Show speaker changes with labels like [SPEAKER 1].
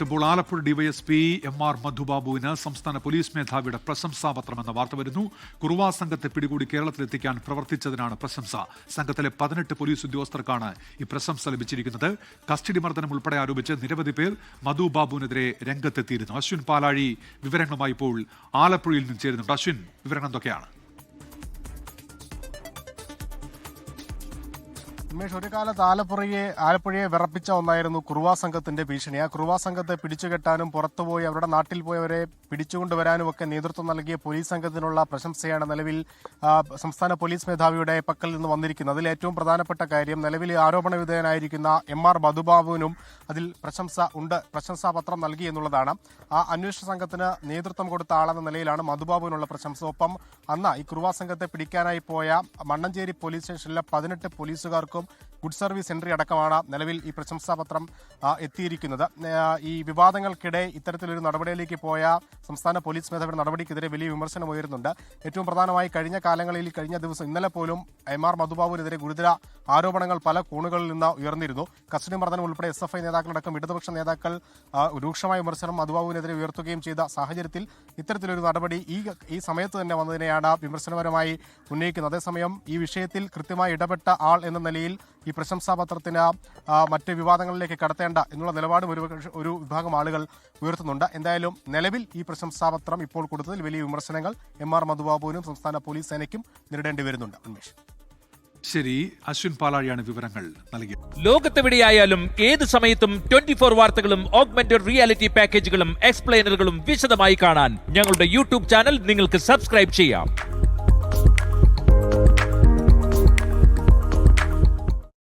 [SPEAKER 1] ഇപ്പോൾ ആലപ്പുഴ ഡിവൈഎസ്പി എം.ആർ. മധുബാബുവിന് സംസ്ഥാന പോലീസ് മേധാവിയുടെ പ്രശംസാപത്രമെന്ന വാർത്ത വരുന്നു. കുറുവാ സംഘത്തെ പിടികൂടി കേരളത്തിലെത്തിക്കാൻ പ്രവർത്തിച്ചതിനാണ് പ്രശംസ. സംഘത്തിലെ 18 പോലീസ് ഉദ്യോഗസ്ഥർക്കാണ് ഈ പ്രശംസ ലഭിച്ചിരിക്കുന്നത്. കസ്റ്റഡി മർദ്ദനം ഉൾപ്പെടെ ആരോപിച്ച് നിരവധി പേർ മധുബാബുവിനെതിരെ രംഗത്തെത്തിയിരുന്നു. അശ്വിൻ പാലാഴി വിവരങ്ങളുമായി ഇപ്പോൾ ആലപ്പുഴയിൽ നിന്ന് ചേരുന്നുണ്ട്. അശ്വിൻ, വിവരങ്ങൾ എന്തൊക്കെയാണ്?
[SPEAKER 2] ഉമേഷ്, ഒരു കാലത്ത് ആലപ്പുഴയെ വിറപ്പിച്ച ഒന്നായിരുന്നു കുറുവാ സംഘത്തിന്റെ ഭീഷണി. ആ കുറുവാ സംഘത്തെ പിടിച്ചുകെട്ടാനും പുറത്തുപോയി അവരുടെ നാട്ടിൽ പോയവരെ പിടിച്ചുകൊണ്ടുവരാനും ഒക്കെ നേതൃത്വം നൽകിയ പോലീസ് സംഘത്തിനുള്ള പ്രശംസയാണ് നിലവിൽ സംസ്ഥാന പോലീസ് മേധാവിയുടെ പക്കൽ നിന്ന് വന്നിരിക്കുന്നത്. അതിൽ ഏറ്റവും പ്രധാനപ്പെട്ട കാര്യം, നിലവിൽ ആരോപണ വിധേയനായിരിക്കുന്ന എം.ആർ. മധുബാബുവിനും അതിൽ പ്രശംസാപത്രം നൽകി എന്നുള്ളതാണ്. ആ അന്വേഷണ സംഘത്തിന് നേതൃത്വം കൊടുത്ത ആളെന്ന നിലയിലാണ് മധുബാബുവിനുള്ള പ്രശംസ. ഒപ്പം അന്ന് ഈ കുറുവാ സംഘത്തെ പിടിക്കാനായി പോയ മണ്ണഞ്ചേരി പോലീസ് സ്റ്റേഷനിലെ 18 പോലീസുകാർക്കും ഗുഡ് സർവീസ് എൻട്രി അടക്കമാണ് നിലവിൽ ഈ പ്രശംസാപത്രം എത്തിയിരിക്കുന്നത്. ഈ വിവാദങ്ങൾക്കിടെ ഇത്തരത്തിലൊരു നടപടിയിലേക്ക് പോയ സംസ്ഥാന പോലീസ് മേധാവിയുടെ നടപടിക്കെതിരെ വലിയ വിമർശനം ഉയരുന്നുണ്ട്. ഏറ്റവും പ്രധാനമായി കഴിഞ്ഞ ദിവസം ഇന്നലെ പോലും എം.ആർ. മധുബാബുവിനെതിരെ ഗുരുതര ആരോപണങ്ങൾ പല കോണുകളിൽ നിന്ന് ഉയർന്നിരുന്നു. കസ്റ്റഡി മർദ്ദനം ഉൾപ്പെടെ SFI നേതാക്കളടക്കം ഇടതുപക്ഷ നേതാക്കൾ രൂക്ഷമായ വിമർശനം മധുബാബുവിനെതിരെ ഉയർത്തുകയും ചെയ്ത സാഹചര്യത്തിൽ ഇത്തരത്തിലൊരു നടപടി ഈ സമയത്ത് തന്നെ വന്നതിനെയാണ് വിമർശനപരമായി ഉന്നയിക്കുന്നത്. അതേസമയം ഈ വിഷയത്തിൽ കൃത്യമായി ഇടപെട്ട ആൾ എന്ന നിലയിൽ ഈ പ്രശംസാപത്രത്തിന് മറ്റ് വിവാദങ്ങളിലേക്ക് കടത്തേണ്ട എന്നുള്ള നിലപാടും ഒരു വിഭാഗം ആളുകൾ ഉയർത്തുന്നുണ്ട്. എന്തായാലും നിലവിൽ ഈ പ്രശംസാപത്രം ഇപ്പോൾ കൊടുത്തതിൽ വലിയ വിമർശനങ്ങൾ എം.ആർ. മധുബാബുവിനും സംസ്ഥാന പോലീസ് സേനയ്ക്കും നേരിടേണ്ടി വരുന്നുണ്ട്. ഉന്മേഷ്,
[SPEAKER 1] ശരി. അശ്വിൻ പാലാഴിയാണ് വിവരങ്ങൾ നൽകിയത്.
[SPEAKER 3] ലോകത്തെവിടെയായാലും ഏത് സമയത്തും 24 വാർത്തകളും ഓഗ്മെന്റഡ് റിയാലിറ്റി പാക്കേജുകളും എക്സ്പ്ലെയിനറുകളും വിശദമായി കാണാൻ ഞങ്ങളുടെ യൂട്യൂബ് ചാനൽ നിങ്ങൾക്ക് സബ്സ്ക്രൈബ് ചെയ്യാം.